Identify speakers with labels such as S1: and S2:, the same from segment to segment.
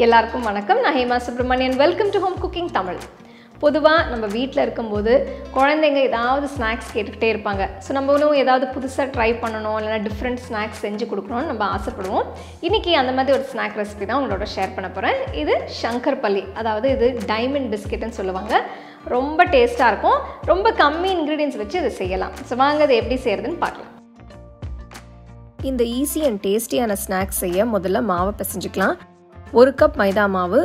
S1: எல்லாருக்கும் வணக்கம். நான் Hema Subramanian. Welcome to home cooking Tamil. பொதுவாக நம்ம வீட்டில் இருக்கும்போது குழந்தைங்க ஏதாவது ஸ்நாக்ஸ் கேட்டுக்கிட்டே இருப்பாங்க. ஸோ நம்மளும் ஏதாவது புதுசாக ட்ரை பண்ணணும், இல்லைனா டிஃப்ரெண்ட் ஸ்நாக்ஸ் செஞ்சு கொடுக்கணும்னு நம்ம ஆசைப்படுவோம். இன்றைக்கி அந்த மாதிரி ஒரு ஸ்நாக் ரெசிபி தான் உங்களோட ஷேர் பண்ண போகிறேன். இது ஷங்கர்பலி, அதாவது இது டைமண்ட் பிஸ்கெட்டுன்னு சொல்லுவாங்க. ரொம்ப டேஸ்ட்டாக இருக்கும். ரொம்ப கம்மி இன்க்ரீடியன்ஸ் வச்சு இதை செய்யலாம். ஸோ வாங்க அதை எப்படி செய்கிறதுன்னு பார்க்கலாம். இந்த ஈஸி அண்ட் டேஸ்டியான ஸ்நாக்ஸ் செய்ய முதல்ல மாவை பிசைஞ்சிக்கலாம். 1 கப் மைதா மாவு,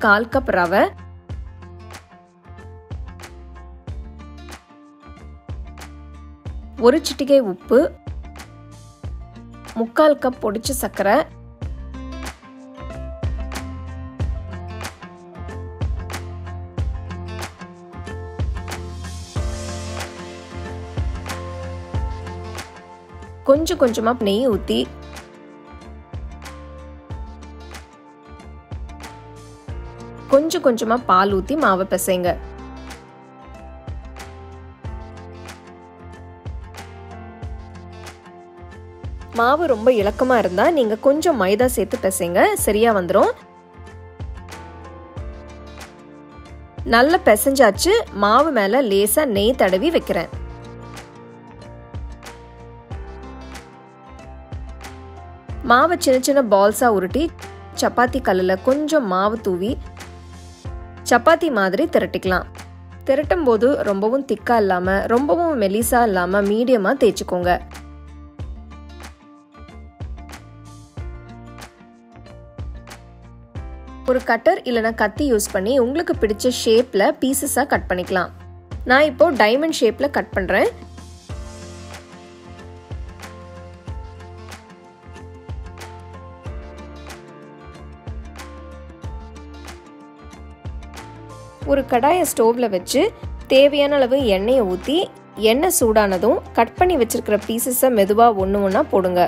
S1: 1/4 கப் ரவை, 1 சிட்டிகை உப்பு, 3/4 கப் பொடிச்ச சர்க்கரை, கொஞ்சம் கொஞ்சமாக நெய் ஊற்றி கொஞ்சம் கொஞ்சமாக பால் ஊற்றி மாவை பிசைங்க. மாவு ரொம்ப இலக்கமாக இருந்தால் நீங்கள் கொஞ்சம் மைதா சேர்த்து பிசைங்க, சரியாக வந்துடும். நல்லா பிசைஞ்சாச்சு. மாவு மேலே லேசாக நெய் தடவி வைக்கிறேன். மாவை சின்ன சின்ன பால்ஸாக உருட்டி சப்பாத்தி கல்லில் கொஞ்சம் மாவு தூவி சப்பாத்தி மாதிரி திரட்டிக்கலாம். திரட்டும் போது ரொம்பவும் திக்காக இல்லாமல் ரொம்பவும் மெலிசாக இல்லாமல் மீடியமாக தேய்ச்சிக்கோங்க. ஒரு கட்டர் இல்லைனா கத்தி யூஸ் பண்ணி உங்களுக்கு பிடிச்ச ஷேப்பில் பீசஸாக கட் பண்ணிக்கலாம். நான் இப்போ டைமண்ட் ஷேப்பில் கட் பண்ணுறேன். ஒரு கடாயை ஸ்டோவில் வச்சு தேவையான அளவு எண்ணெயை ஊற்றி எண்ணெய் சூடானதும் கட் பண்ணி வச்சிருக்கிற பீசஸை மெதுவாக ஒன்று ஒன்றா போடுங்க.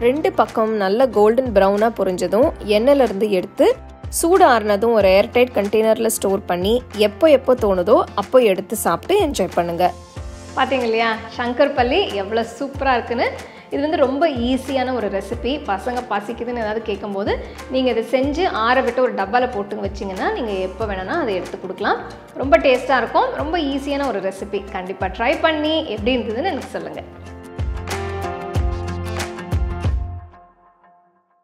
S1: ரெண்டு பக்கம் நல்ல கோல்டன் ப்ரௌனாக பொரிஞ்சதும் எண்ணெயிலேருந்து எடுத்து சூடு ஆறுனதும் ஒரு ஏர்டைட் கண்டெய்னரில் ஸ்டோர் பண்ணி எப்போ தோணுதோ அப்போ எடுத்து சாப்பிட்டு என்ஜாய் பண்ணுங்கள். பார்த்தீங்க இல்லையா, ஷங்கர்பலி எவ்வளோ சூப்பராக இருக்குன்னு. இது ரொம்ப ஈஸியான ஒரு ரெசிபி. பசங்க பசிக்குதுன்னு ஏதாவது கேட்கும்போது நீங்கள் இதை செஞ்சு ஆற விட்டு ஒரு டப்பாவில் போட்டு வச்சிங்கன்னா நீங்கள் எப்போ வேணும்னா அதை எடுத்து கொடுக்கலாம். ரொம்ப டேஸ்ட்டாக இருக்கும். ரொம்ப ஈஸியான ஒரு ரெசிபி. கண்டிப்பாக ட்ரை பண்ணி எப்படி இருந்ததுன்னு எனக்கு சொல்லுங்கள்.